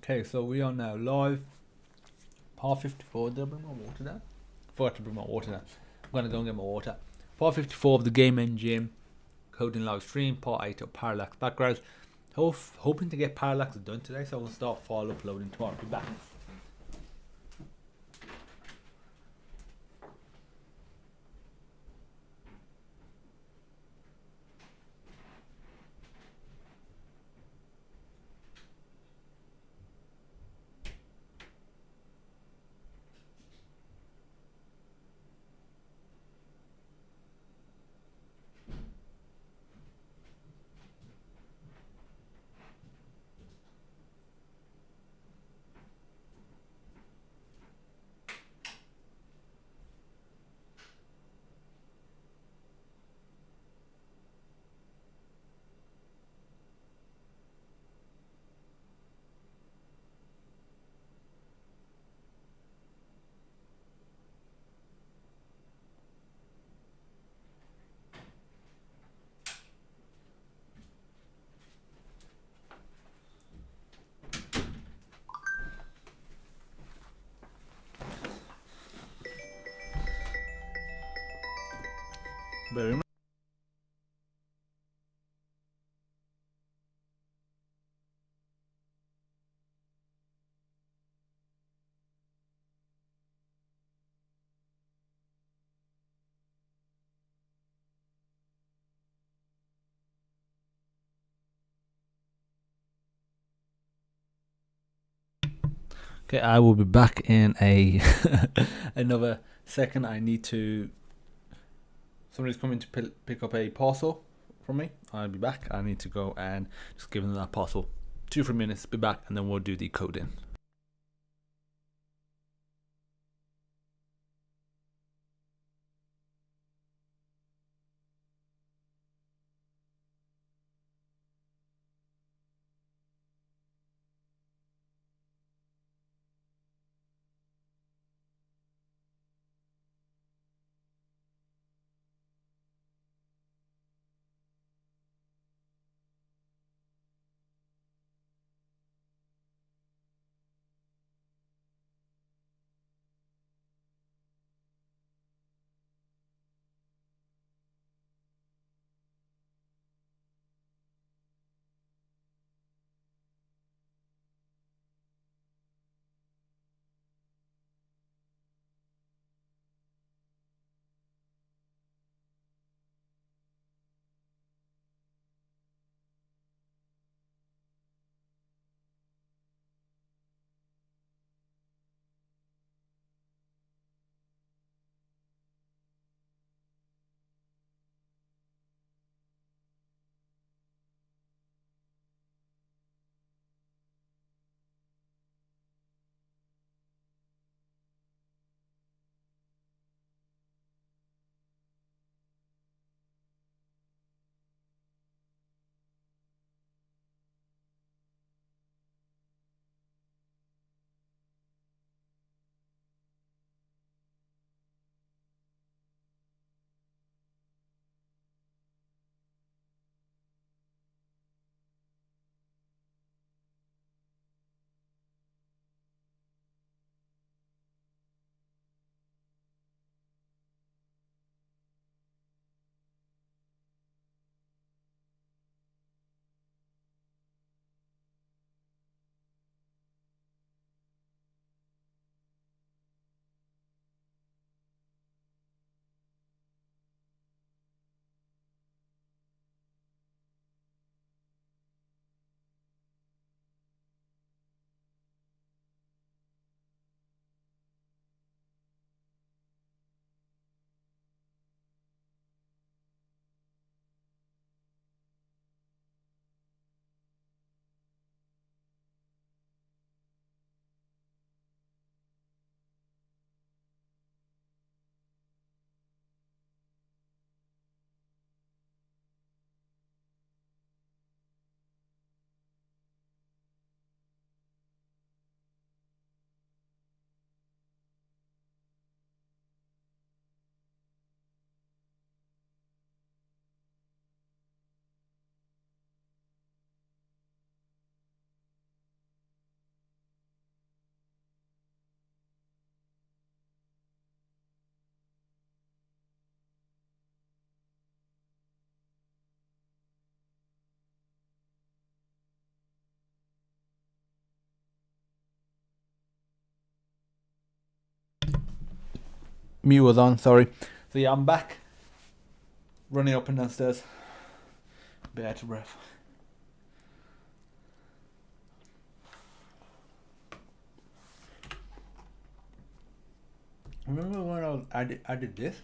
Okay, so we are now live. Part 54. Did I bring my water down? Forgot to bring my water down. I'm gonna go and get my water. Part 54 of the Game Engine Coding Live Stream. Part 8 of Parallax backgrounds. Hoping to get Parallax done today, so we'll start file uploading tomorrow. Be back. Very much. Okay, I will be back in a another second. I need to. Somebody's coming to pick up a parcel from me. I'll be back. I need to go and just give them that parcel. 2-3 minutes. Be back, and then we'll do the coding. Mute was on, sorry. So yeah, I'm back. Running up and downstairs. Bit out of breath. Remember when I did this?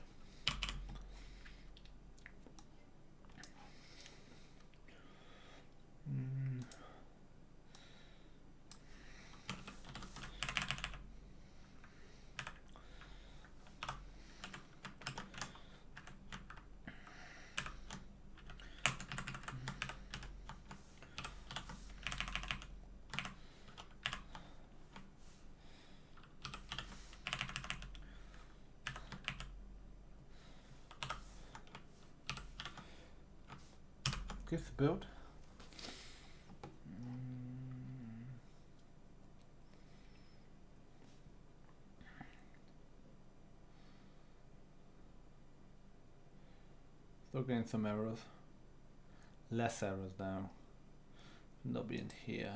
Give the build. Still getting some errors. Less errors now. They'll be in here.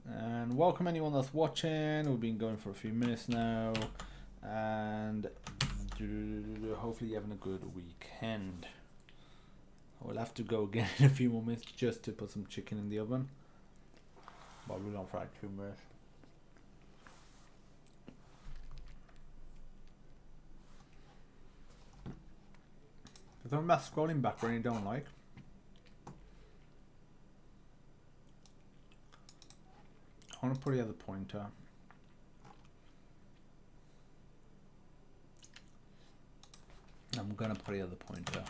And welcome anyone that's watching. We've been going for a few minutes now, and hopefully you're having a good weekend. We'll have to go again in a few more minutes just to put some chicken in the oven. But we don't fry 2 minutes. There's something about scrolling back when you don't like. I want to put the other pointer. I'm gonna put the other pointer.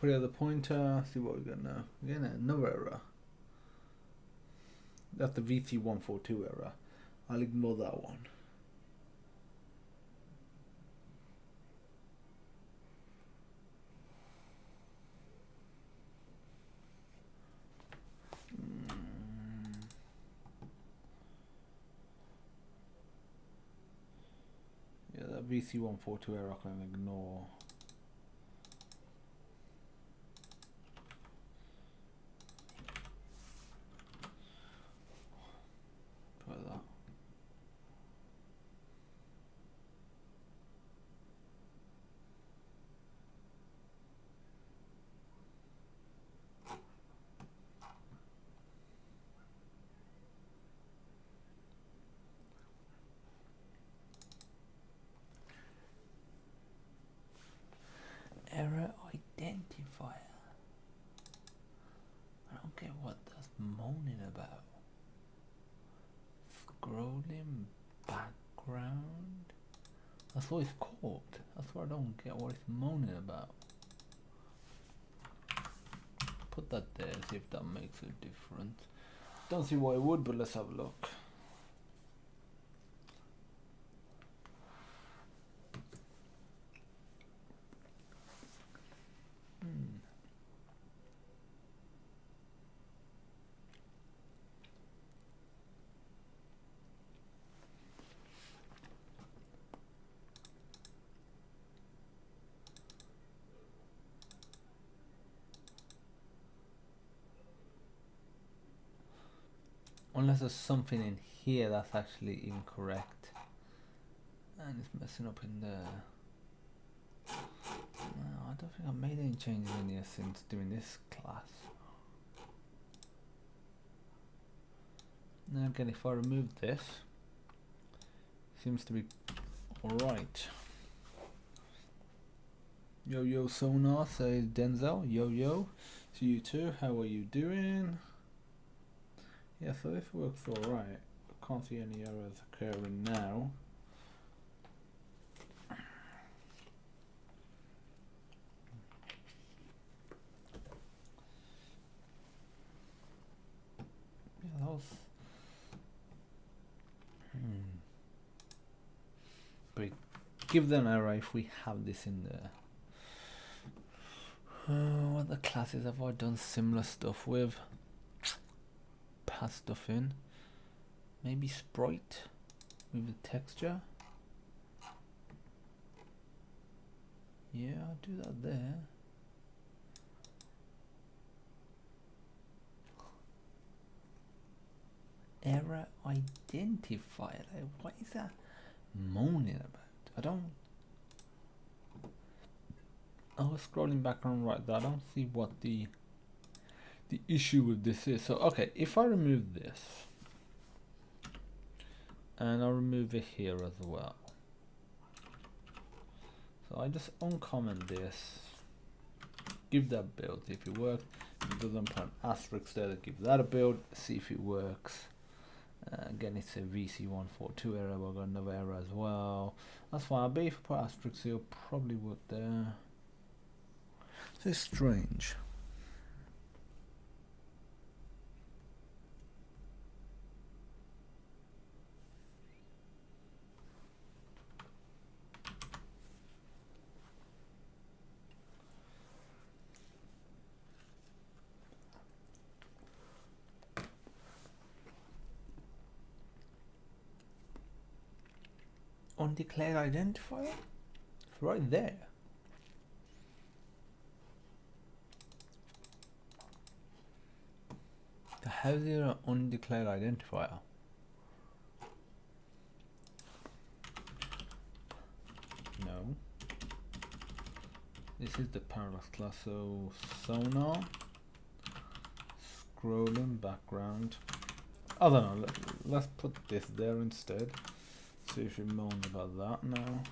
Put the other pointer. See what we got now. Again, another error. That's the VC142 error. I'll ignore that one. Yeah, that VC142 error I can ignore. Put that. Error identifier. I don't get what that's moaning about. Scrolling background. That's what it's called. That's what I don't get what it's moaning about. Put that there, see if that makes a difference. Don't see why it would, but let's have a look. Unless there's something in here that's actually incorrect and it's messing up in there. No, I don't think I've made any changes in here since doing this class. Now again, if I remove this, seems to be alright. Yo yo sonar, says Denzel. Yo yo, to you too, how are you doing? Yeah, so this works alright. I can't see any errors occurring now. Yeah, that was... But give them an error if we have this in there. What other classes have I done similar stuff with? Pass stuff in. Maybe sprite with the texture. Yeah, I'll do that there. Error identifier. Like, what is that moaning about? I was scrolling back on right there. I don't see what the issue with this is. So okay, if I remove this and I'll remove it here as well. So I just uncomment this, give that build, see if it works. If it doesn't, put an asterisk there to give that a build, see if it works. Again, it's a VC142 error, but I've got another error as well. That's fine. I bet if I put asterisk here, it'll probably work there. So it's strange. Undeclared identifier? It's right there. How is there an undeclared identifier? No. This is the Parallax class, so sonar, scrolling background. I don't know, let's put this there instead. See if you moan about that now.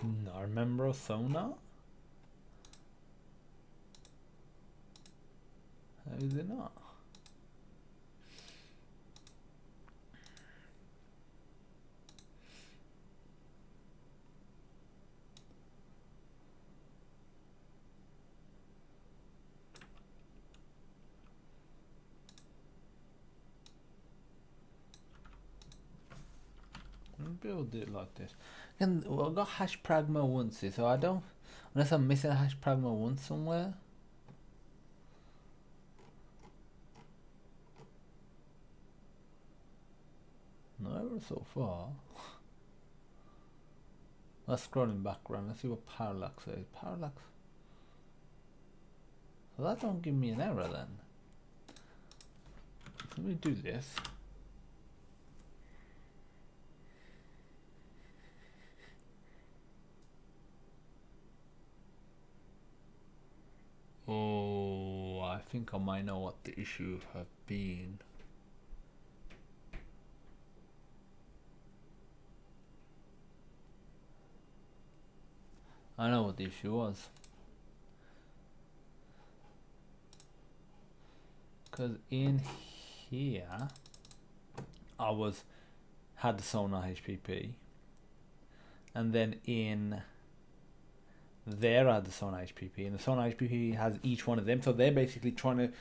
No, remember sonar? How is it not? Build it like this. And well, I got hash pragma once, so I don't, unless I'm missing a hash pragma once somewhere. No error so far. Let's scroll in background. Let's see what parallax is. Parallax. So that don't give me an error then. Let me do this. Oh, I think I might know what the issue have been. I know what the issue was. Because in here, I had the sonar HPP, and then in there I had the sonar HPP, and the sonar HPP has each one of them. So they're basically trying to,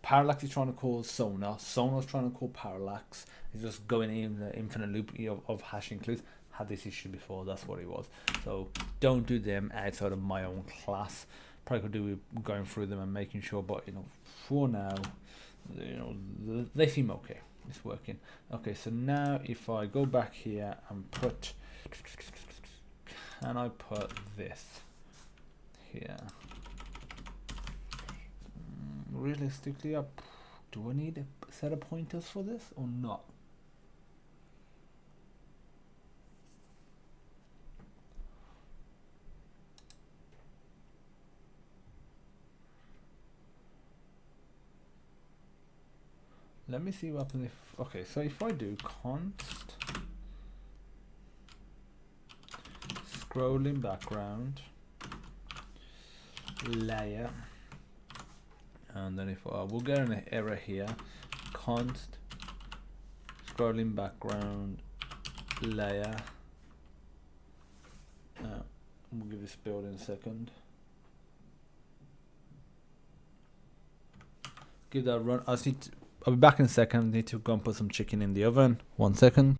Parallax is trying to call sonar, sonar's trying to call parallax. It's just going in the infinite loop of hash includes. Had this issue before, that's what it was. So don't do them outside of my own class. Probably could do with going through them and making sure, but you know, for now, you know, they seem okay. It's working. Okay, so now if I go back here and put, can I put this here? Realistically, do I need a set of pointers for this or not? Let me see what happens if, okay, so if I do const scrolling background layer, and then if we'll get an error here, const scrolling background layer. We'll give this build in a second. Give that a run. I'll be back in a second. I need to go and put some chicken in the oven. 1 second.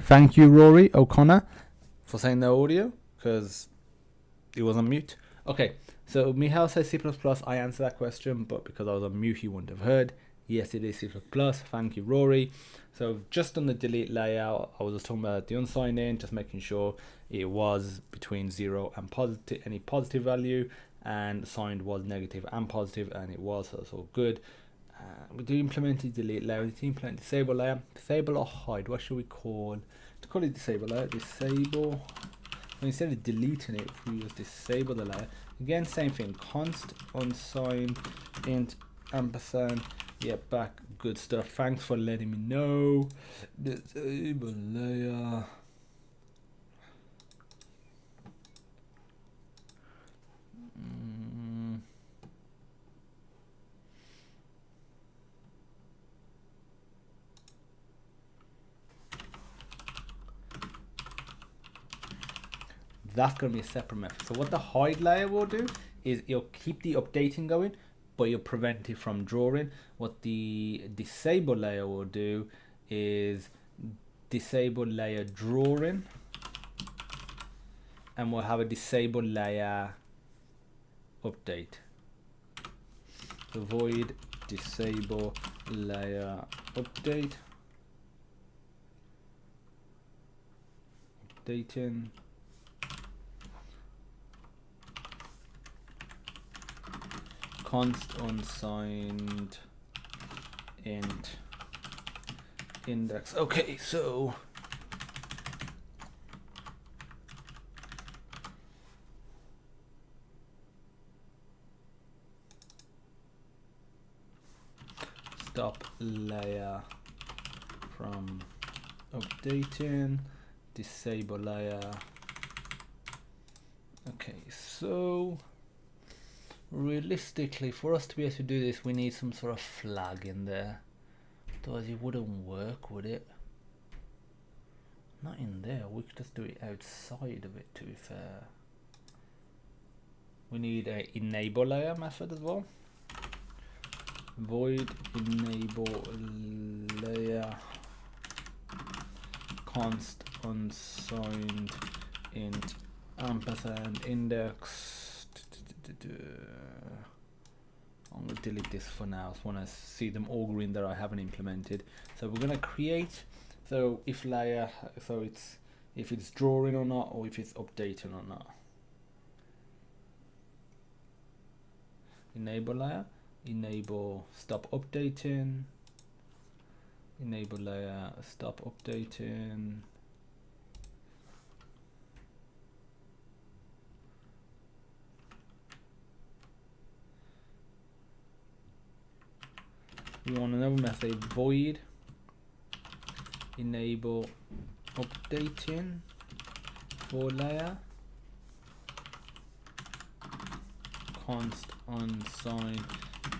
Thank you, Rory O'Connor, for saying the audio, because he was on mute. Okay, so Michal says C++. I answered that question, but because I was on mute, you wouldn't have heard. Yes, it is C++. Thank you, Rory. So just on the delete layout, I was just talking about the unsigned in, just making sure it was between 0 and positive, any positive value, and signed was negative and positive, and it was, so that's all good. We do implement the delete layer. We do implement disable layer. Disable or hide. What should we call? To call it disable layer. Disable. Instead of deleting it, we just disable the layer. Again, same thing. Const unsigned int ampersand. Yeah, back. Good stuff. Thanks for letting me know. Disable layer. That's going to be a separate method. So what the hide layer will do is you'll keep the updating going, but you'll prevent it from drawing. What the disable layer will do is disable layer drawing, and we'll have a disable layer update. So void disable layer update. Updating. Const unsigned int index. Okay, so stop layer from updating, disable layer. Okay, so realistically, for us to be able to do this, we need some sort of flag in there. Otherwise it wouldn't work, would it? Not in there. We could just do it outside of it, to be fair. We need a enable layer method as well. Void enable layer const unsigned int ampersand index. I'm going to delete this for now. I just want to see them all green that I haven't implemented. So we're going to create, so if layer, so it's if it's drawing or not, or if it's updating or not. Enable layer, enable stop updating, enable layer stop updating. We want another method, void enable updating for layer const unsigned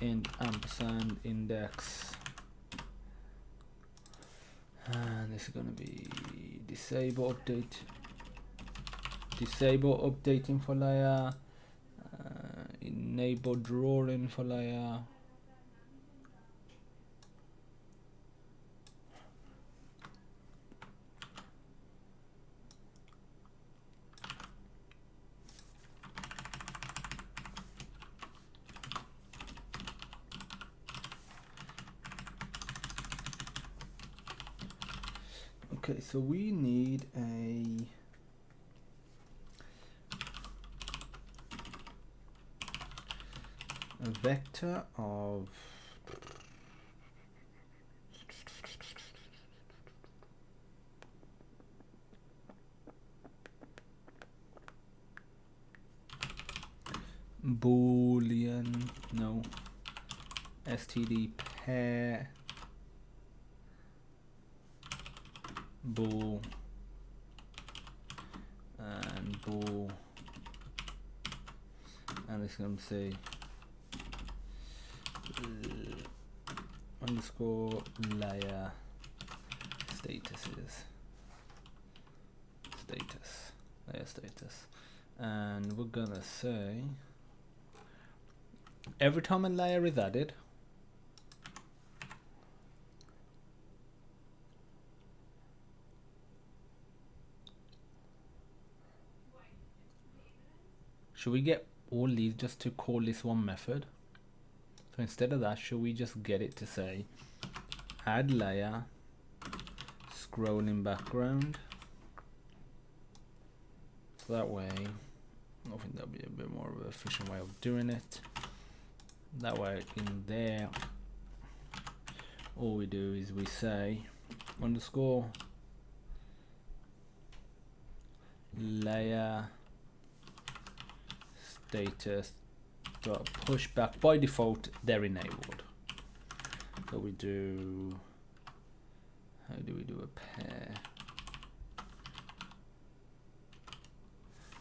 int ampersand index, and this is going to be disable updating for layer, enable drawing for layer. Okay, so we need a vector of Boolean, no, std pair bool and bool, and it's going to say underscore layer statuses, layer status, and we're gonna say every time a layer is added, should we get all these just to call this one method? So instead of that, should we just get it to say add layer scrolling background? So that way, I think that'll be a bit more of an efficient way of doing it. That way in there, all we do is we say underscore layer status dot push back. By default they're enabled, so we do, how do we do a pair?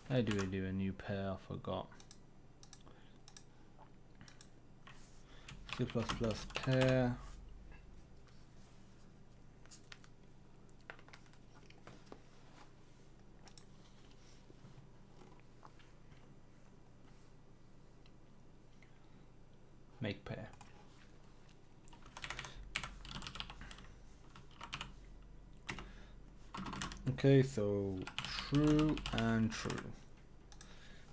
How do we do a new pair? I forgot. C++ pair. Make pair. Okay, so true and true.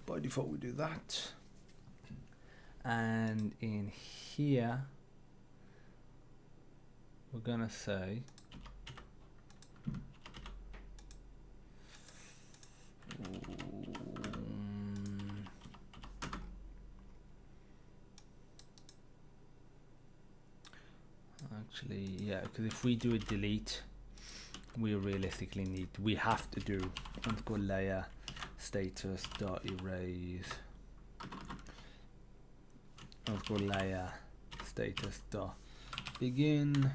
By default we do that. And in here we're gonna say actually, yeah, because if we do a delete, we realistically need, we have to do underscore layer status dot erase underscore layer status dot begin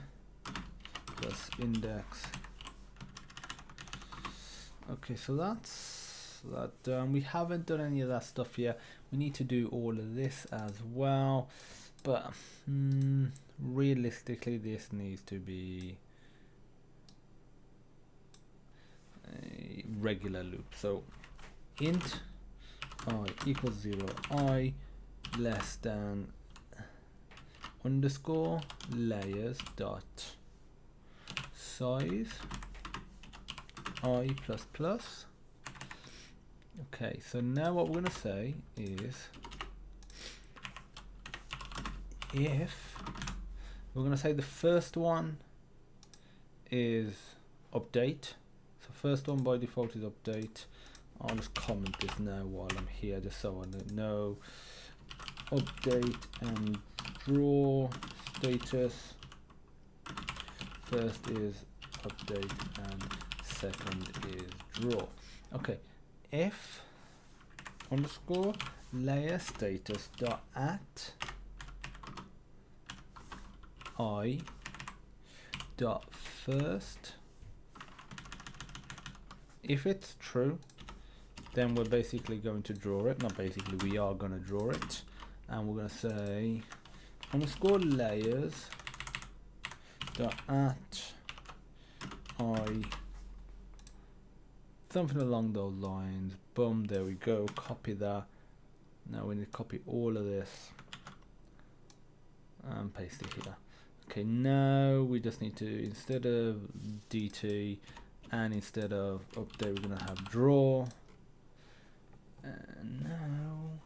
plus index. Okay, so that's that done. We haven't done any of that stuff yet. We need to do all of this as well, but realistically this needs to be a regular loop. So int I equals 0, I less than underscore layers dot size I plus plus. Okay, so now what we're going to say is if we're going to say the first one is update. So first one by default is update. I'll just comment this now while I'm here just so I know. Update and draw status. First is update and second is draw. Okay, if underscore layer status dot at I dot first, if it's true, then we're basically going to draw it. Not basically, we are going to draw it, and we're going to say underscore layers dot at I, something along those lines. Boom, there we go. Copy that. Now we need to copy all of this and paste it here. Okay, now we just need to, instead of DT and instead of update, we're going to have draw. And now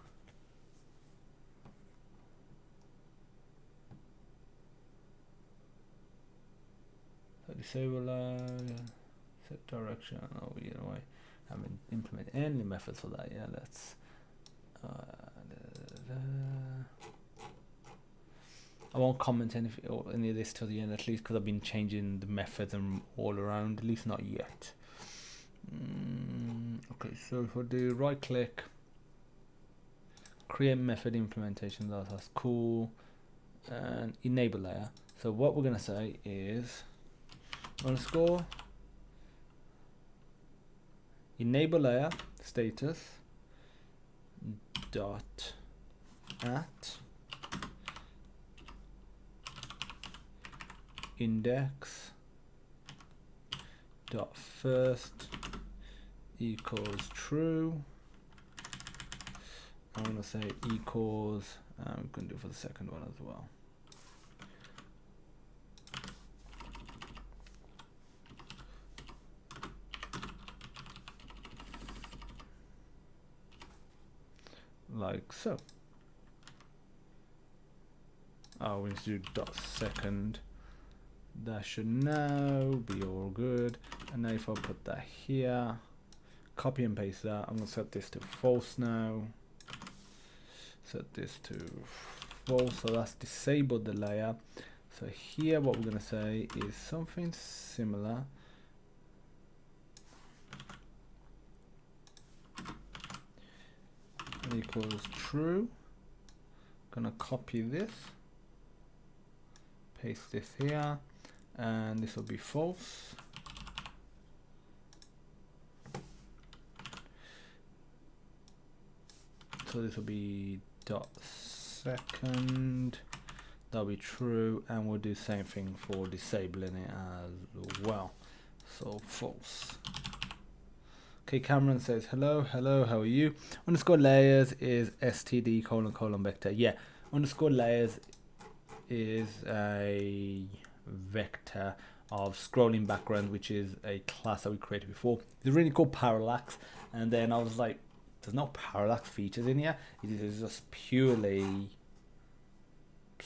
disable set direction. Oh, you know, I haven't implemented any methods for that. Yeah, let's I won't comment any of this till the end, at least because I've been changing the methods and all around, at least not yet. Okay, so if I do right click, create method implementation, that's cool, and enable layer. So what we're going to say is underscore enable layer status dot at index dot first equals true. I'm going to say equals, I'm going to do for the second one as well. like so. We need to do dot second. That should now be all good. And now if I put that here, copy and paste that, I'm going to set this to false now. Set this to false, so that's disabled the layer. So here what we're going to say is something similar. Equals true. Gonna copy this, paste this here, and this will be false. So this will be dot second, that'll be true, and we'll do the same thing for disabling it as well. So false. Okay, Cameron says hello, how are you? Underscore layers is std : vector. Yeah, underscore layers is a vector of scrolling background, which is a class that we created before. It's really called Parallax, and then I was like, there's no parallax features in here. It is just purely, a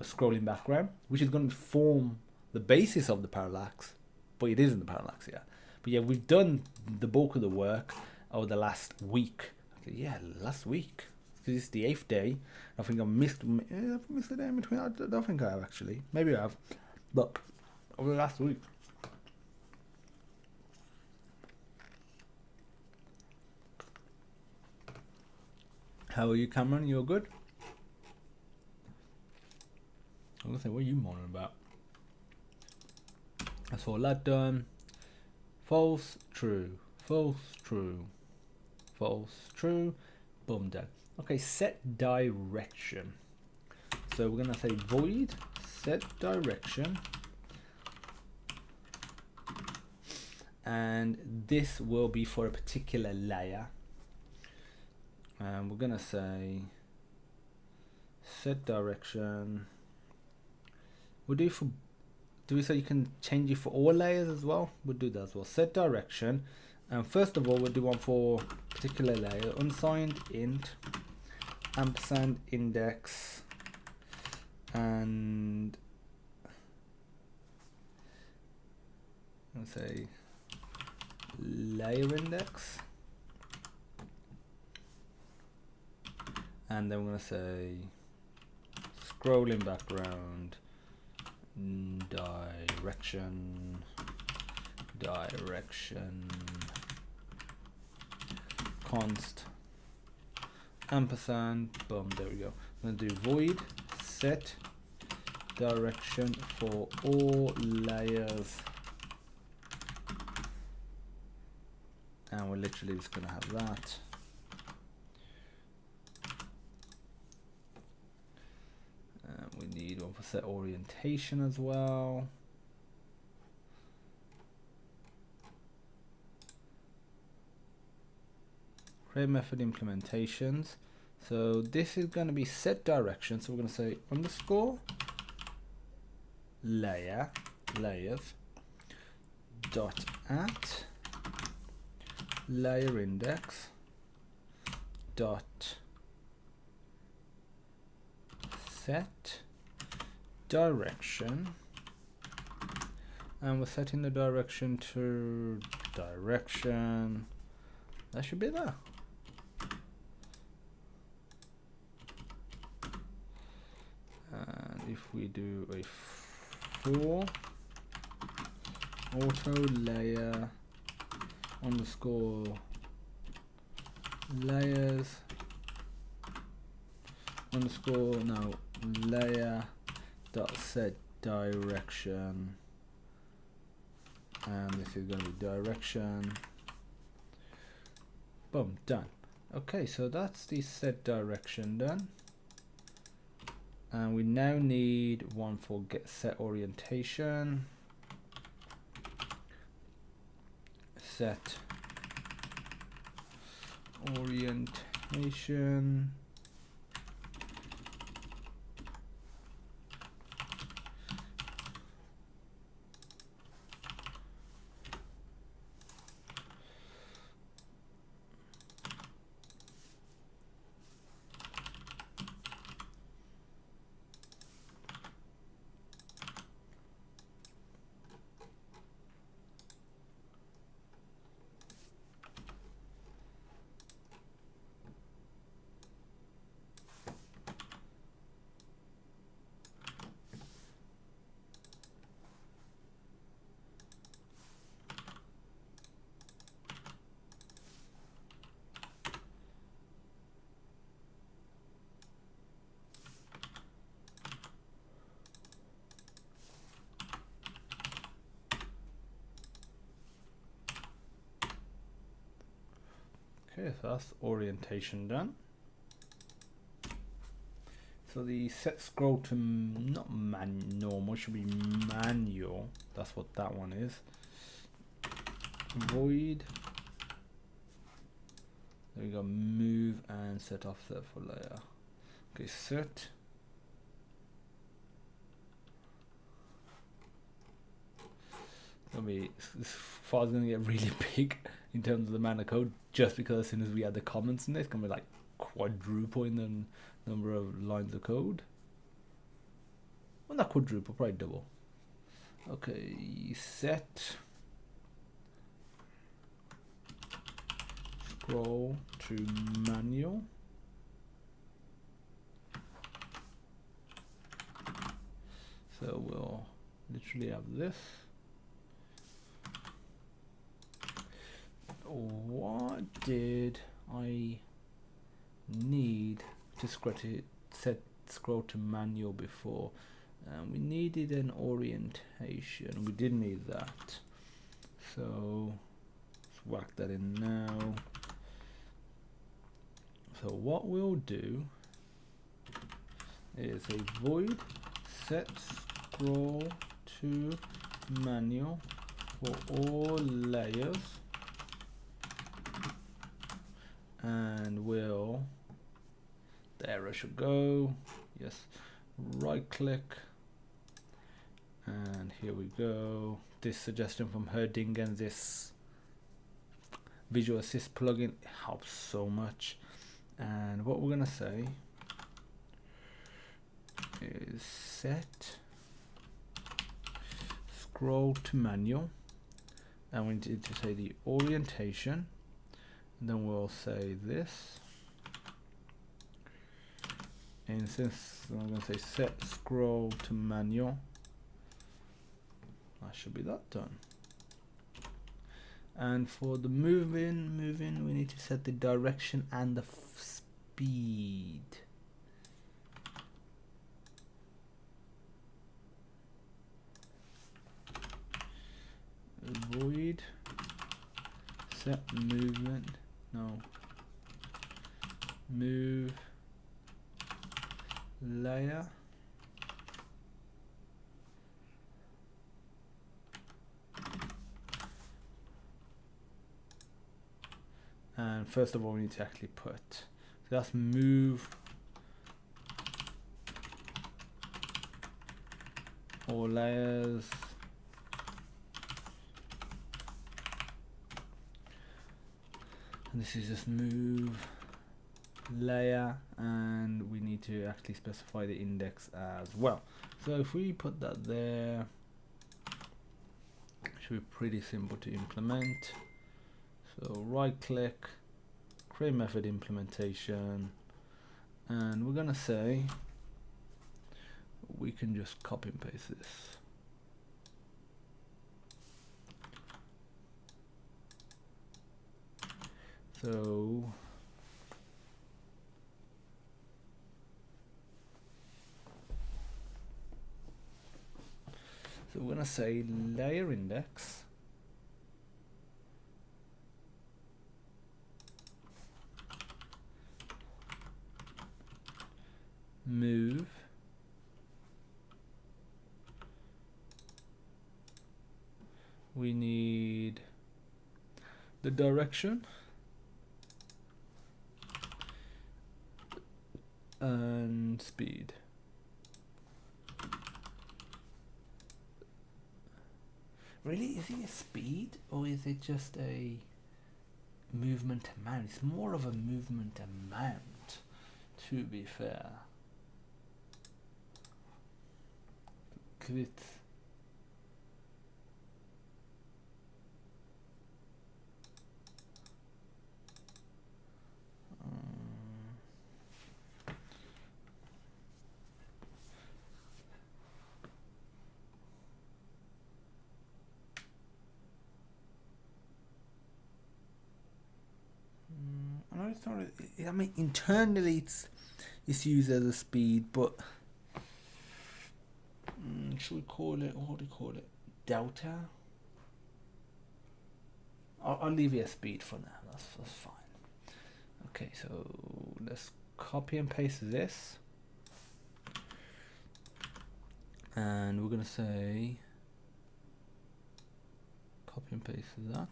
scrolling background, which is going to form the basis of the parallax, but it isn't the parallax yet. But yeah, we've done the bulk of the work over the last week. Yeah, last week. Because it's the 8th day. I think I've missed a day in between. I don't think I have actually. Maybe I have. But over the last week. How are you, Cameron? You're good? I'm going to say, what are you moaning about? That's all that done. False, true, false, true, false, true, boom, done. Okay, set direction. So we're gonna say void set direction, and this will be for a particular layer. And we're gonna say set direction. We'll do for. Do we say you can change it for all layers as well? We'll do that as well. Set direction. And first of all, we'll do one for particular layer. Unsigned int ampersand index and let's say layer index. And then we're gonna say scrolling background direction const ampersand, boom, there we go. I'm going to do void set direction for all layers, and we're literally just going to have that. We need one for set orientation as well. Create method implementations. So this is going to be set direction. So we're going to say underscore layers dot at layer index dot set direction, and we're setting the direction to direction. That should be there. And if we do a for auto layer underscore layers underscore now layer dot set direction, and this is going to be direction, boom, done. Okay, so that's the set direction done, and we now need one for get set orientation. Set orientation Okay, so that's orientation done. So the set scroll to not normal, should be manual. That's what that one is. Void. There we go. Move and set offset for layer. Okay, set. This file is gonna get really big in terms of the amount of code, just because as soon as we add the comments in it, it's gonna be like quadruple in the number of lines of code. Well, not quadruple, probably double. Okay, set scroll to manual. So we'll literally have this. What did I need to set scroll to manual before? We needed an orientation. We did need that. So let's whack that in now. So what we'll do is a void set scroll to manual for all layers, and we'll, there it should go. Yes, right click, and here we go. This suggestion from Herdingen, this Visual Assist plugin, helps so much. And what we're gonna say is set scroll to manual, and we need to say the orientation, and then we'll say this. And since I'm going to say set scroll to manual, that should be that done. And for the move in, we need to set the direction and the speed. Void set movement, no, move layer, and first of all we need to actually put, so that's move all layers, and this is just move layer, and we need to actually specify the index as well. So if we put that there, it should be pretty simple to implement. So right click, create method implementation, and we're gonna say we can just copy and paste this. So we're gonna say layer index move we need the direction and speed. Really, is it a speed or is it just a movement amount? It's more of a movement amount, to be fair. 'Cause it's I mean, internally it's used as a speed, but should we call it, what do we call it? Delta? I'll leave it as speed for now. That's fine. Okay, so let's copy and paste this, and we're gonna say copy and paste that.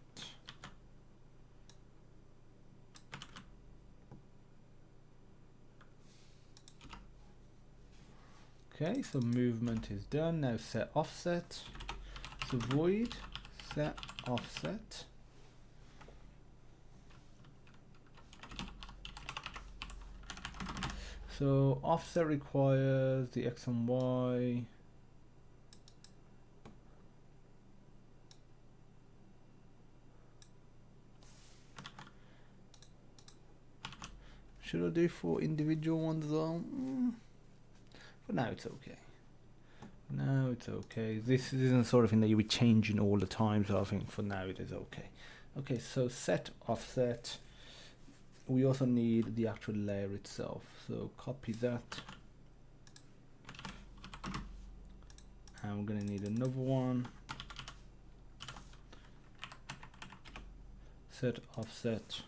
Okay, so movement is done. Now set offset. So void set offset. So offset requires the X and Y. Should I do for individual ones as well? For now it's okay. Now it's okay. This isn't the sort of thing that you would changing all the time, so I think for now it is okay. Okay, so set offset. We also need the actual layer itself. So copy that. And we're going to need another one. Set offset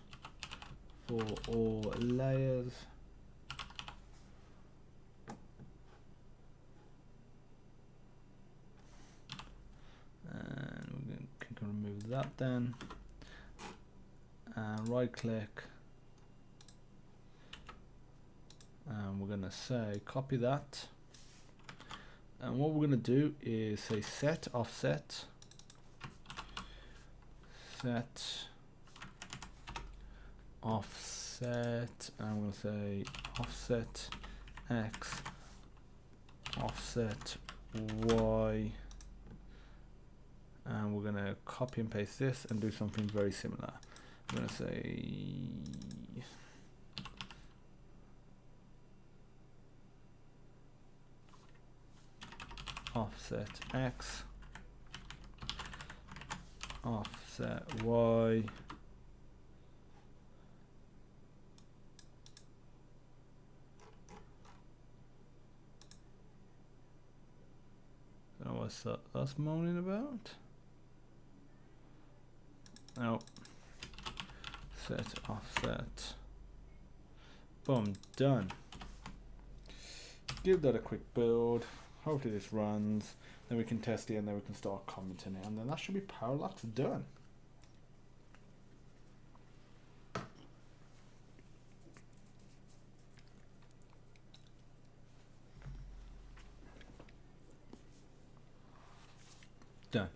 for all layers. And we can remove that then. And right click. And we're going to say copy that. And what we're going to do is say set offset. Set offset, and I'm going to say offset X, offset Y, and we're going to copy and paste this and do something very similar. I'm going to say offset X, offset Y, don't know what's that's moaning about. No. Set offset. Boom, done. Give that a quick build. Hopefully this runs. Then we can test it and then we can start commenting it. And then that should be Parallax done. Done.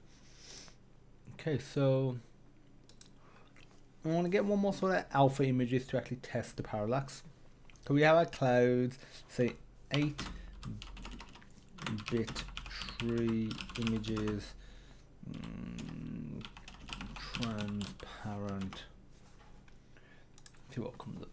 Okay, so I want to get one more sort of alpha images to actually test the parallax. So we have our clouds, say 8-bit tree images, transparent. See what comes up.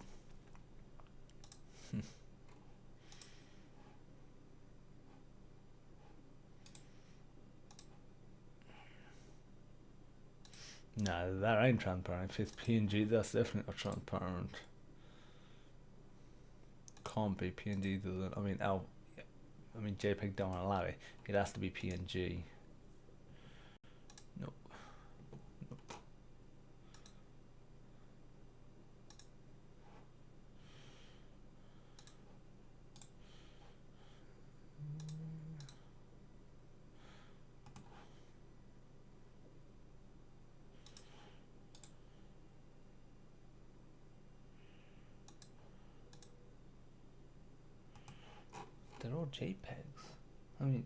No, that ain't transparent. If it's PNG, that's definitely not transparent. Can't be. PNG doesn't. I mean, JPEG don't allow it. It has to be PNG. Nope. Nope. They're all JPEGs. I mean,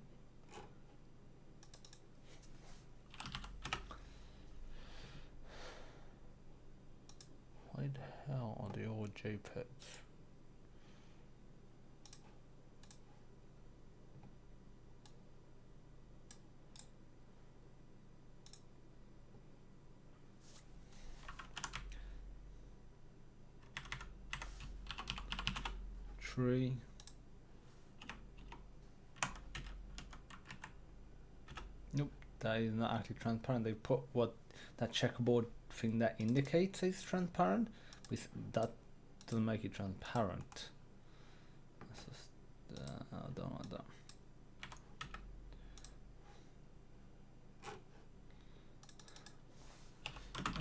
why the hell are they all JPEGs? Tree. Nope, that is not actually transparent. They put what that checkerboard thing that indicates is transparent, with that doesn't make it transparent. That's just, I don't want that.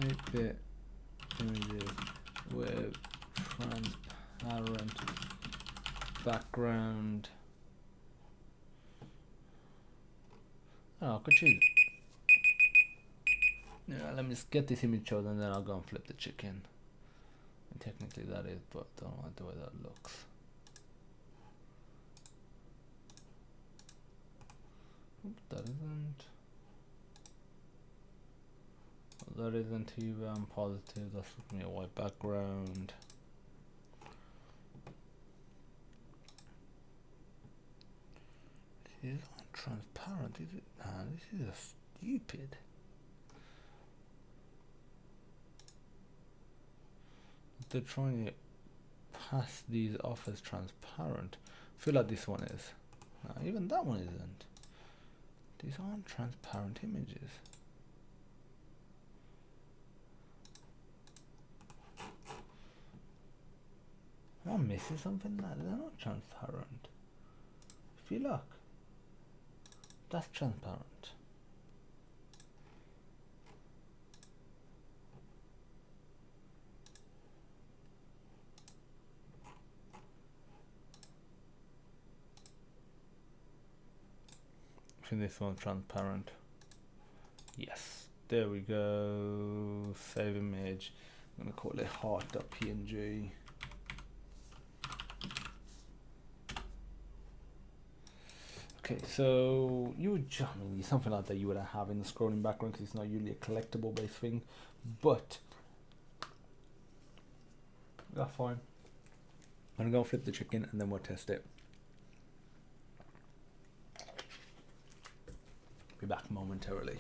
Eight-bit images with background. Oh, I could choose. Yeah, let me just get this image chosen and then I'll go and flip the chicken. And technically that is, but I don't like the way that looks. Oop, that isn't. Well, that isn't even positive. That's looking at a white background. This is transparent, is it? Nah, this is stupid. They're trying to pass these off as transparent. I feel like this one is. Nah, even that one isn't. These aren't transparent images. Am I missing something? Nah, they're not transparent. If you look, that's transparent. I think this one's transparent. Yes, there we go. Save image. I'm gonna call it heart.png. Okay, so you would, I mean, something like that you would have in the scrolling background because it's not usually a collectible based thing, but that's fine. I'm gonna go flip the chicken and then we'll test it. Be back momentarily.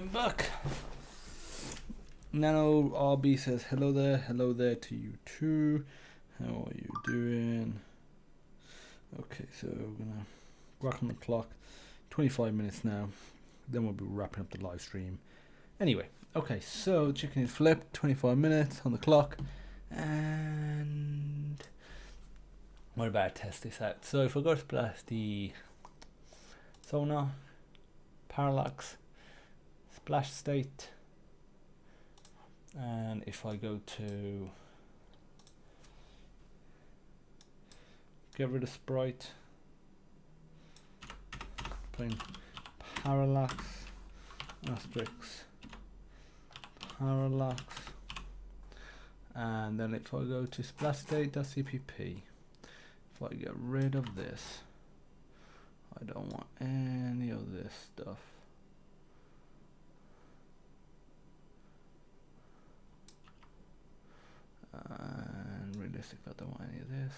I'm back. Nano RB says hello there to you too. How are you doing? Okay, so we're gonna rock on the clock. 25 minutes now. Then we'll be wrapping up the live stream. Anyway, okay, so chicken is flipped. 25 minutes on the clock, and what about test this out? So if I go to splash the sonar, parallax, splash state, and if I go to get rid of sprite, plain parallax, asterisk, parallax, and then if I go to splash state.cpp, if I get rid of this, I don't want any of this stuff. And realistically, I don't want any of this.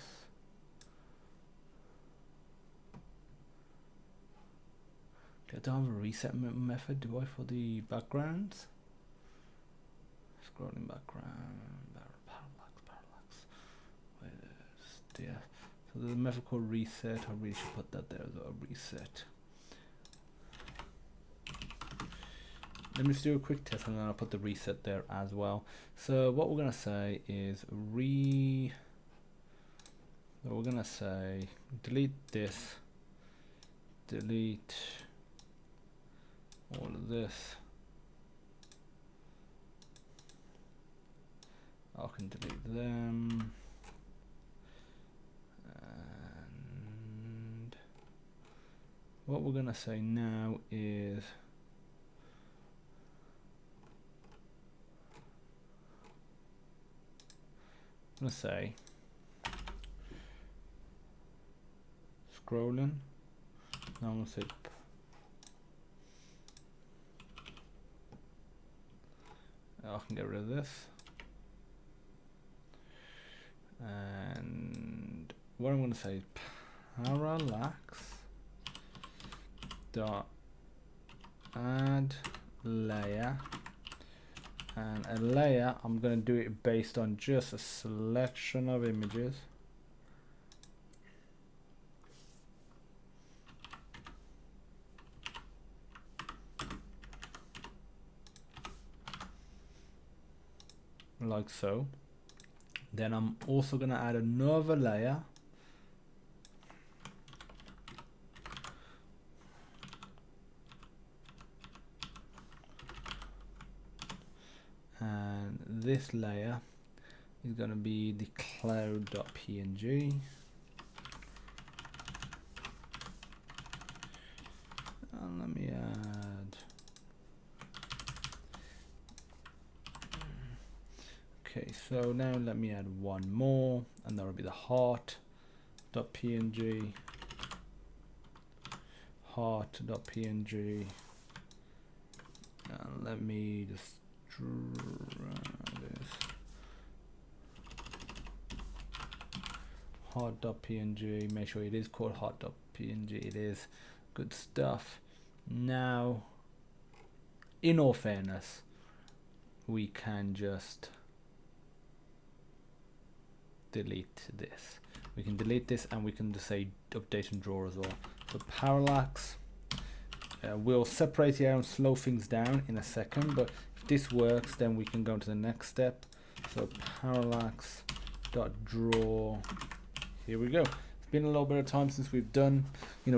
I don't have a reset method, do I, for the backgrounds? Scrolling background, parallax. Yeah. So there's a method called reset. I really should put that there as well. Reset. Let me just do a quick test and then I'll put the reset there as well. So what we're gonna say is delete this, delete all of this. I can delete them, and what we're gonna say now is I'm gonna say scrolling. Now I'm gonna say I can get rid of this, and what I'm going to say is parallax dot add layer, and a layer I'm going to do it based on just a selection of images. Like so. Then I'm also going to add another layer, and this layer is going to be the cloud.png, and let me add, okay, so now let me add one more, and that will be the heart.png, heart.png, and let me just drag this heart.png, make sure it is called heart.png, it is. Good stuff. Now, in all fairness, we can just delete this. We can delete this, and we can just say update and draw as well. So parallax, we'll separate here and slow things down in a second, but if this works, then we can go to the next step. So parallax dot draw, here we go. It's been a little bit of time since we've done,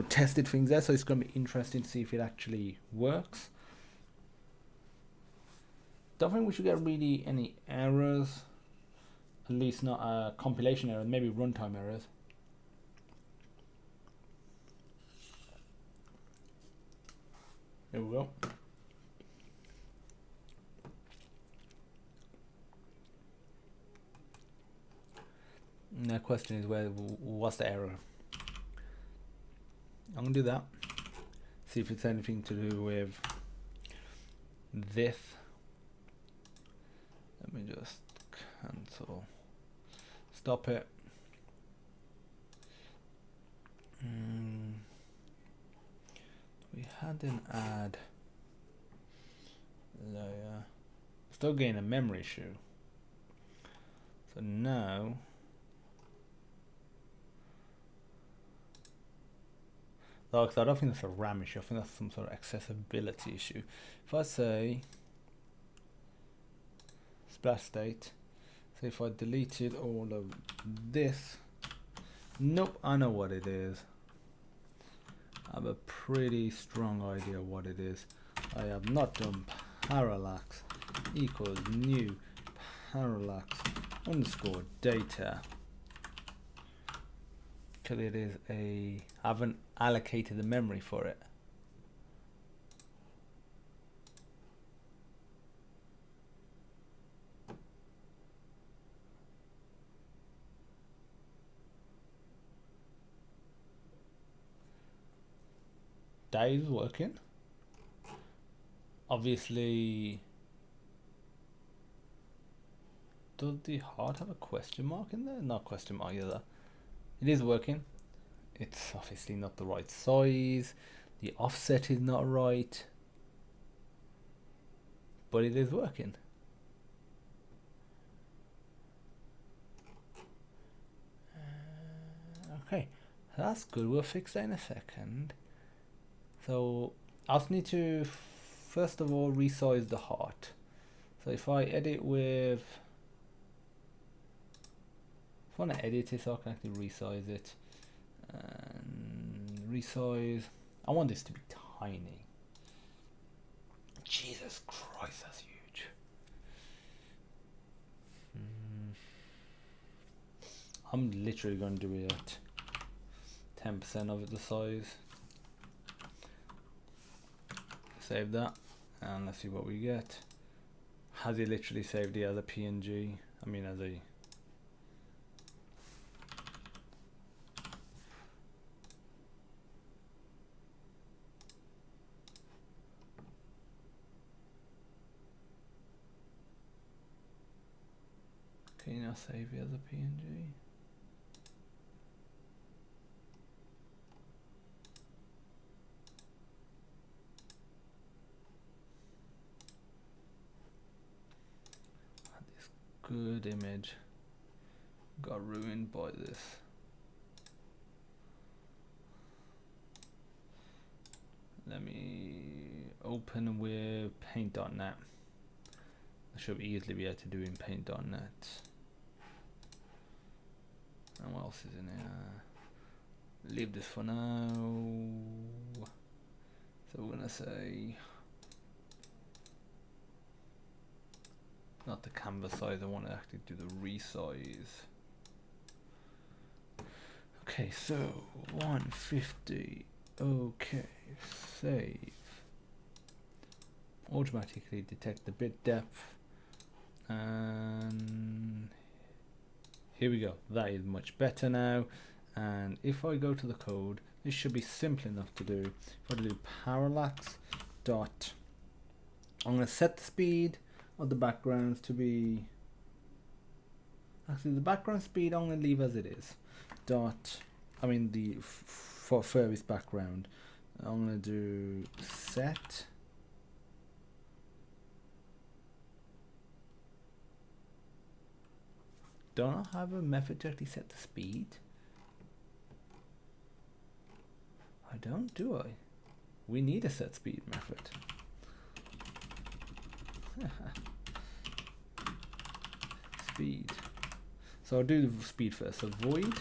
tested things there, so it's going to be interesting to see if it actually works. Don't think we should get really any errors. At least not a compilation error, maybe runtime errors. Here we go. And the question is, what's the error? I'm gonna do that. See if it's anything to do with this. Let me just cancel. Stop it. We had an ad. layer. Still getting a memory issue. So now I don't think that's a RAM issue. I think that's some sort of accessibility issue. If I say splash state, so if I deleted all of this, nope, I know what it is. I have a pretty strong idea what it is. I have not done parallax equals new parallax underscore data, because it is I haven't allocated the memory for it. That is working. Obviously, does the heart have a question mark in there? Not question mark either. It is working. It's obviously not the right size. The offset is not right. But it is working. Okay, that's good. We'll fix that in a second. So I just need to first of all resize the heart. So if I edit with, if I want to edit it so I can actually resize it, and resize, I want this to be tiny. Jesus Christ, that's huge. I'm literally going to do it at 10% of the size. Save that, and let's see what we get. Has it literally saved it as a PNG? I mean, as a can you now save it as a PNG? Good image got ruined by this. Let me open with paint.net. I should easily be able to do in paint.net. And what else is in here? Leave this for now. So we're gonna say not the canvas size, I want to actually do the resize. Okay, so 150. Okay, save. Automatically detect the bit depth. And here we go. That is much better now. And if I go to the code, this should be simple enough to do. If I do parallax dot, I'm going to set the speed of the backgrounds to be, actually the background speed I'm going to leave as it is. Dot, I mean the furthest background. I'm going to do set. Don't I have a method to actually set the speed? I don't, do I? We need a set speed method. Speed. So I'll do the speed first. So void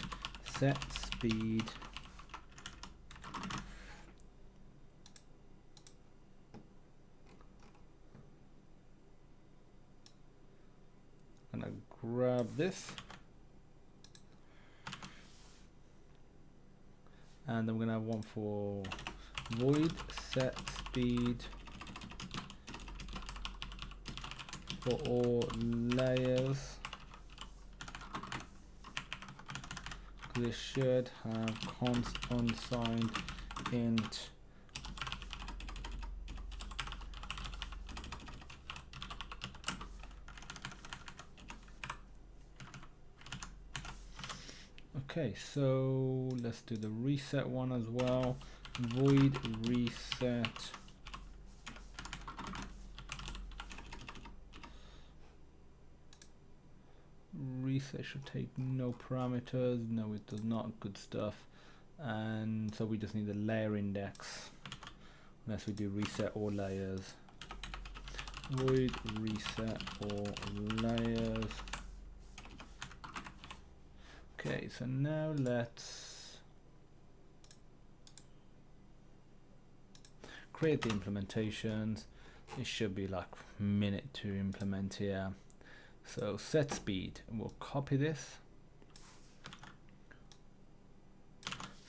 set speed I'm gonna grab this and I'm gonna have one for void set speed for all layers. This should have const unsigned int okay, so let's do the reset one as well. Void reset say it should take no parameters. No, it does not. Good stuff. And so we just need the layer index, unless we do reset all layers. Void reset all layers. Okay, so now let's create the implementations. It should be like a minute to implement here. So set speed, and we'll copy this.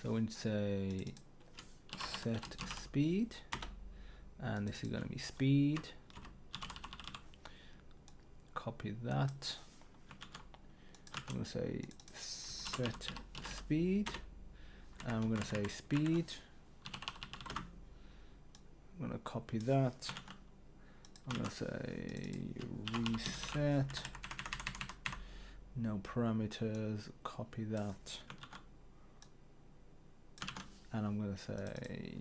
So we say set speed, and this is going to be speed. Copy that. I'm going to say set speed, and I'm going to say speed. I'm going to copy that. I'm going to say reset, no parameters, copy that. And I'm going to say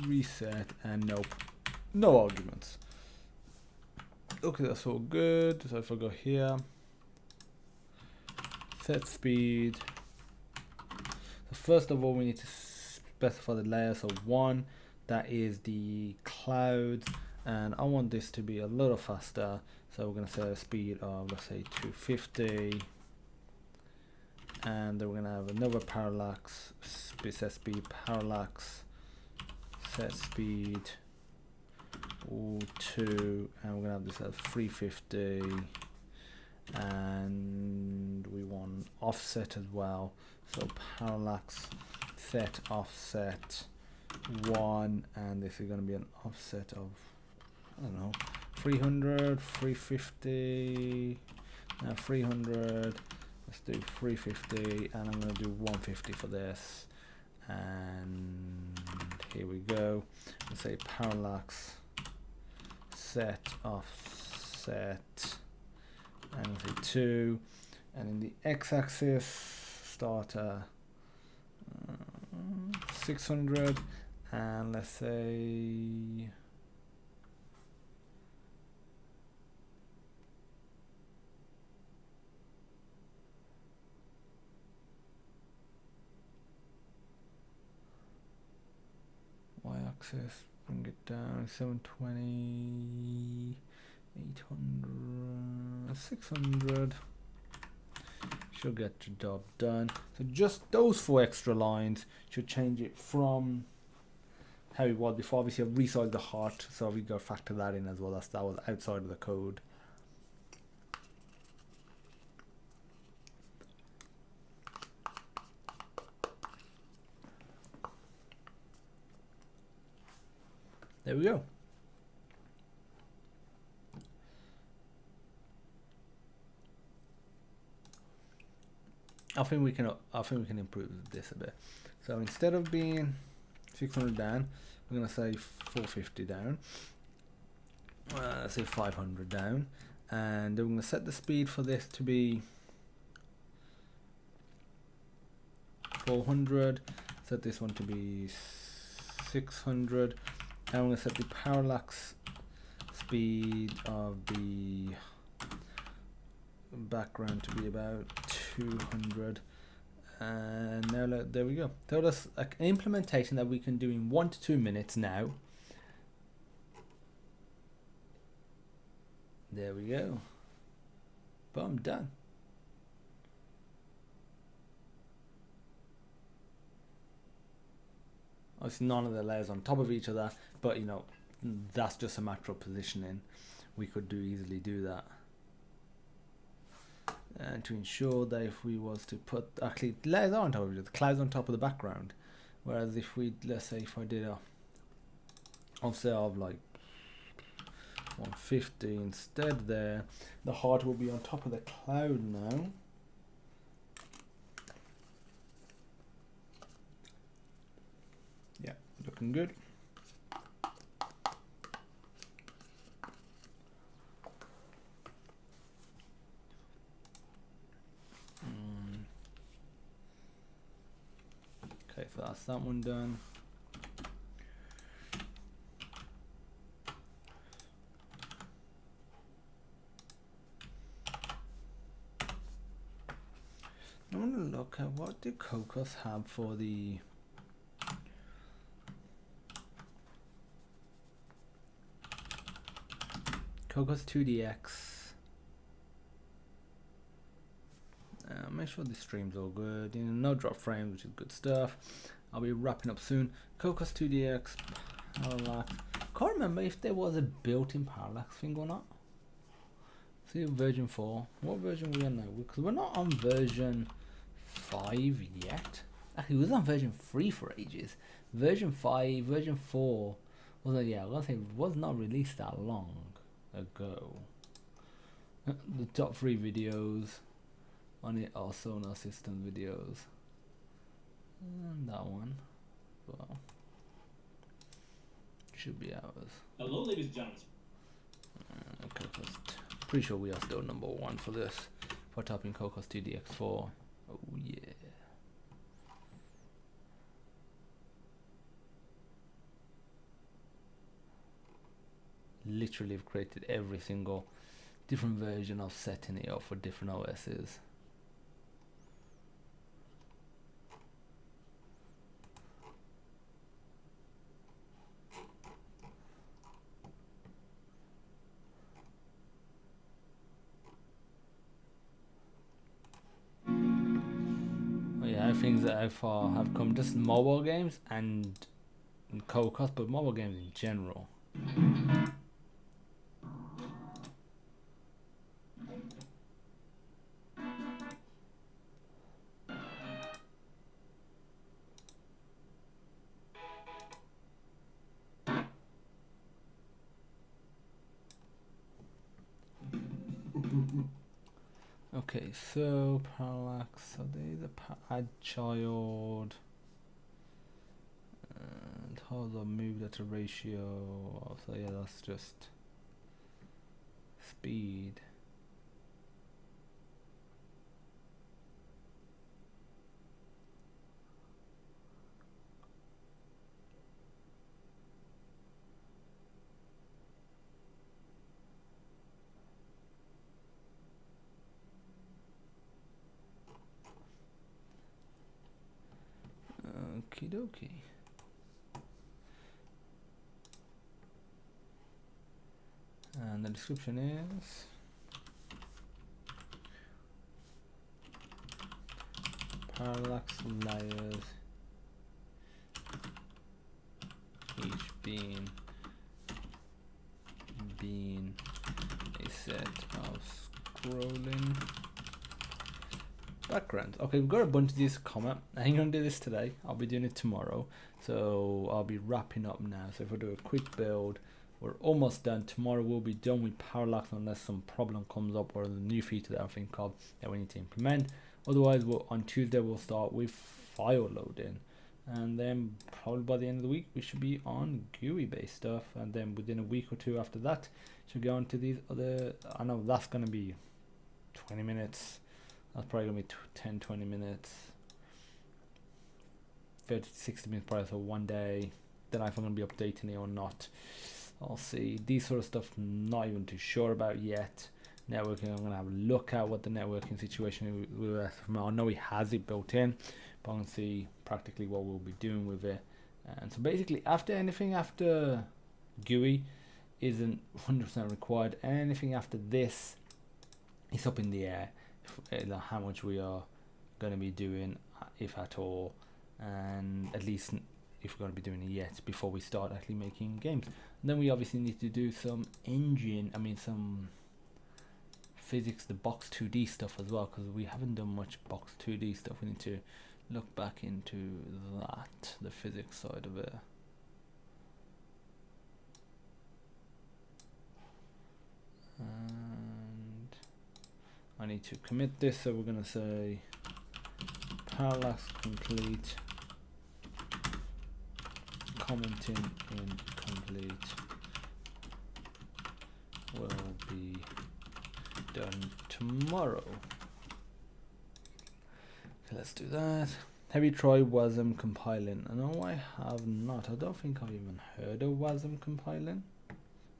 reset and no arguments. Okay, that's all good. So if I go here, set speed. So first of all, we need to specify the layer. So 1, that is the clouds, and I want this to be a little faster. So we're going to set a speed of, let's say, 250. And then we're going to have another parallax, set speed parallax, set speed 2, and we're going to have this at 350, and we want offset as well. So parallax set offset 1, and this is going to be an offset of, I don't know, 300, 350, now 300. Let's do 350, and I'm going to do 150 for this. And here we go. Let's say parallax set offset, and let's say 2. And in the x-axis, start 600, and let's say y-axis, bring it down, 720, 800, 600. Should get the job done. So just those 4 extra lines should change it from how it was before. Obviously I've resized the heart, so we got to factor that in as well. That was outside of the code. There we go. I think we can improve this a bit. So instead of being 600 down, we're going to say 450 down. Let's say 500 down, and then we're going to set the speed for this to be 400. Set this one to be 600. And I'm going to set the parallax speed of the background to be about 200. And now there we go. So that's an implementation that we can do in 1 to 2 minutes now. There we go. Boom, done. Obviously none of the layers on top of each other, but you know, that's just a matter of positioning. We could easily do that. And to ensure that if we was to put, actually the layers are on top of each other, the clouds on top of the background. Whereas if we, let's say if I did a offset of like 150 instead there, the heart will be on top of the cloud now. Yeah, looking good. Okay, so that's that one done. I want to look at what do Cocos have for the Cocos 2DX. Make sure the stream's all good. You know, no drop frames, which is good stuff. I'll be wrapping up soon. Cocos 2DX, Parallax. Can't remember if there was a built-in Parallax thing or not. See version 4. What version we are now? Because we're not on version 5 yet. Actually, we was on version 3 for ages. Version 5, version 4 wasn't. Yeah, I was gonna say it was not released that long ago. The top 3 videos on it are Sonar System videos. And that one. Well, should be ours. Hello, ladies and gentlemen. Okay, pretty sure we are still number 1 for this. For topping Cocos TDX4. Oh yeah. Literally have created every single different version of setting it up for different OSs. Things that I far have come, just mobile games and Cocos, but mobile games in general. Okay, so Parallax, are they the child? And how do I move that to ratio? So yeah, that's just speed. Okie dokie. And the description is parallax layers, each being a set of scrolling backgrounds. Okay, we've got a bunch of these comment. I ain't gonna do this today. I'll be doing it tomorrow. So I'll be wrapping up now. So if I do a quick build, we're almost done. Tomorrow we'll be done with Parallax unless some problem comes up or the new feature that I think of that we need to implement. Otherwise, on Tuesday we'll start with file loading, and then probably by the end of the week we should be on GUI based stuff, and then within a week or two after that should go on to these other. I know that's gonna be 20 minutes. That's probably gonna be 10-20 minutes, 30-60 minutes probably for one day. Then if I'm gonna be updating it or not, I'll see. These sort of stuff not even too sure about yet. Networking, I'm gonna have a look at what the networking situation is. I know he has it built in, but I'm gonna see practically what we'll be doing with it. And so basically, anything after GUI isn't 100% required. Anything after this is up in the air. How much we are going to be doing, if at all, and at least if we're going to be doing it yet before we start actually making games. And then we obviously need to do some some physics, the box 2D stuff as well, because we haven't done much box 2D stuff. We need to look back into that, the physics side of it. I need to commit this, so we're going to say parallax complete, commenting incomplete will be done tomorrow. Okay, let's do that. Have you tried WASM compiling? No, I have not. I don't think I've even heard of WASM compiling.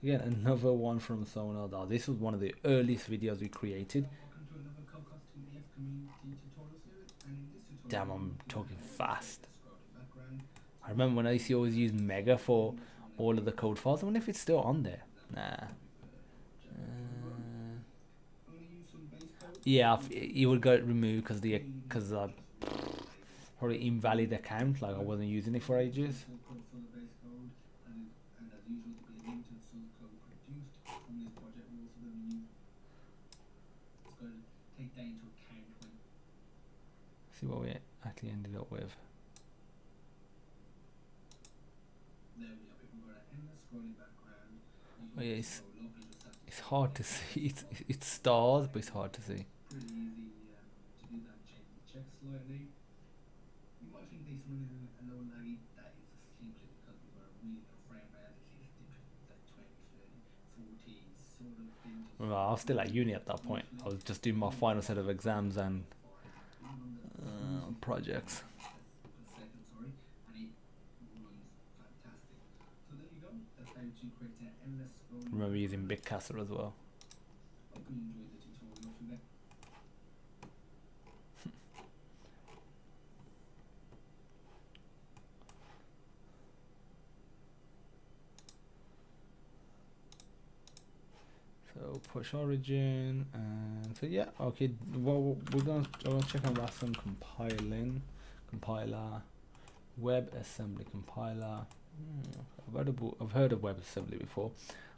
Again, another one from Sonar. This was one of the earliest videos we created. Welcome to another Cocos 2DX community tutorial series. Damn, I'm talking fast. I remember when I used to always use Mega for all of the code files. I wonder if it's still on there. Nah. Yeah, you would go remove because probably invalid account. Like I wasn't using it for ages. See what we actually ended up with. Oh yeah, it's hard to see. It's stars, but it's hard to see. Well, I was still at uni at that point. I was just doing my final set of exams and projects. Remember using Big Castle as well. So push origin, and so yeah, okay. Well, we're gonna check on some compiler, WebAssembly compiler. I've heard of WebAssembly before.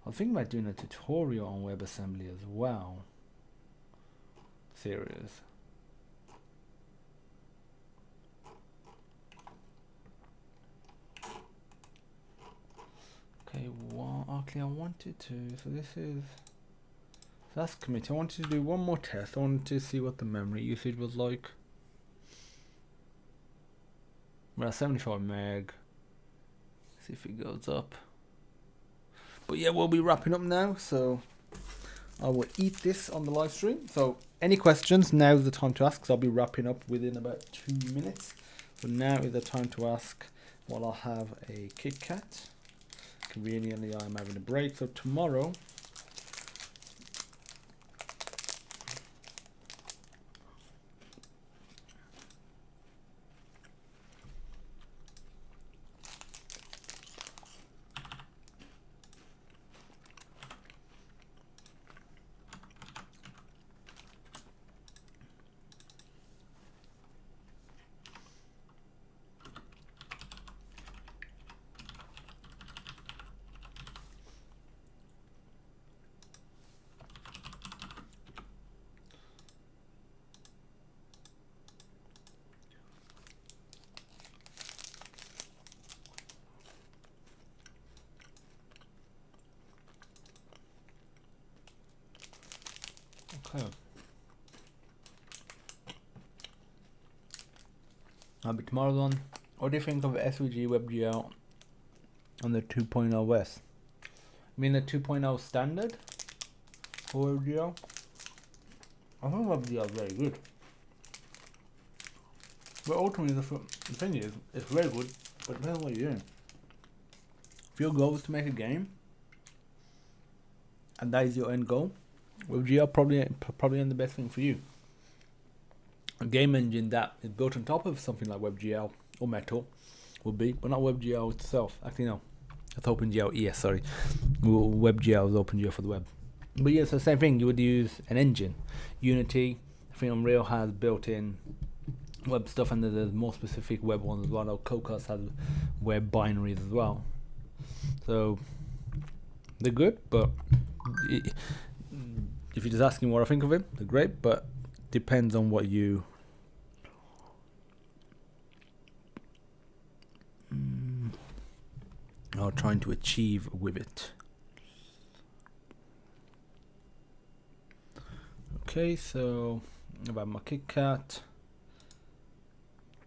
I was thinking about doing a tutorial on WebAssembly as well. Serious. Okay, well, actually I wanted to, so that's committee. I wanted to do one more test. I wanted to see what the memory usage was like. We're at 75 meg. See if it goes up. But yeah, we'll be wrapping up now, so I will eat this on the live stream. So any questions, now's the time to ask, because I'll be wrapping up within about 2 minutes. So now is the time to ask while I have a Kit Kat. Conveniently, I'm having a break. So tomorrow, okay. I'll be tomorrow on. What do you think of SVG WebGL on the 2.0 OS? I mean the 2.0 standard for WebGL? I think WebGL is very good. But ultimately the thing is, it's very good, but it depends on what you're doing. If your goal is to make a game, and that is your end goal, WebGL probably ain't the best thing for you. A game engine that is built on top of something like WebGL or Metal will be, but not WebGL itself. Actually, no, that's OpenGL. Yes, sorry, WebGL is OpenGL for the web. But yeah, it's the same thing. You would use an engine. Unity, I think Unreal has built-in web stuff, and there's more specific web ones as well. Cocos has web binaries as well. So they're good, but if you're just asking what I think of it, they're great, but depends on what you are trying to achieve with it. Okay, so about my Kit Kat.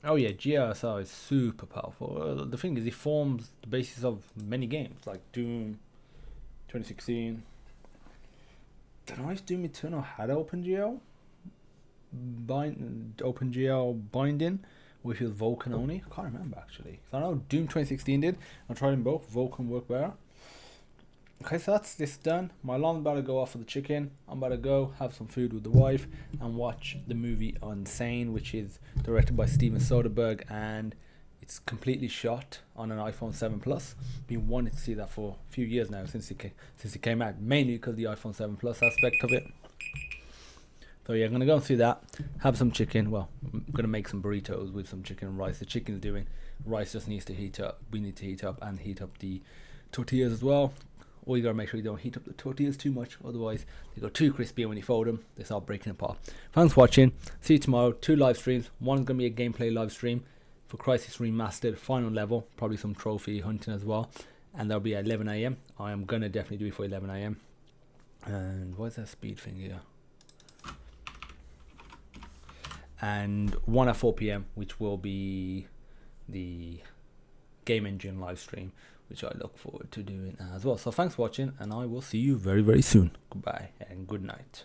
Oh yeah, GLSR is super powerful. The thing is, it forms the basis of many games like Doom 2016. Don't know if Doom Eternal had OpenGL binding, or if it was Vulkan only. I can't remember actually. So I know Doom 2016 did. I tried them both. Vulkan worked better. Okay, so that's this done. My alarm's about to go off for the chicken. I'm about to go have some food with the wife and watch the movie Unsane, which is directed by Steven Soderbergh, and it's completely shot on an iPhone 7 Plus. Been wanting to see that for a few years now, since it came out, mainly because of the iPhone 7 Plus aspect of it. So yeah, I'm gonna go and see that. Have some chicken. Well, I'm gonna make some burritos with some chicken and rice. The chicken's doing. Rice just needs to heat up. We need to heat up and heat up the tortillas as well. Or you gotta make sure you don't heat up the tortillas too much, otherwise they go too crispy, and when you fold them, they start breaking apart. Thanks for watching. See you tomorrow. 2 live streams. One's gonna be a gameplay live stream for Crisis Remastered final level, probably some trophy hunting as well, and that'll be at 11 AM. I am gonna definitely do it for 11 AM. And what's that speed thing here? And one at 4 PM, which will be the Game Engine live stream, which I look forward to doing as well. So thanks for watching, and I will see you very, very soon. Goodbye and good night.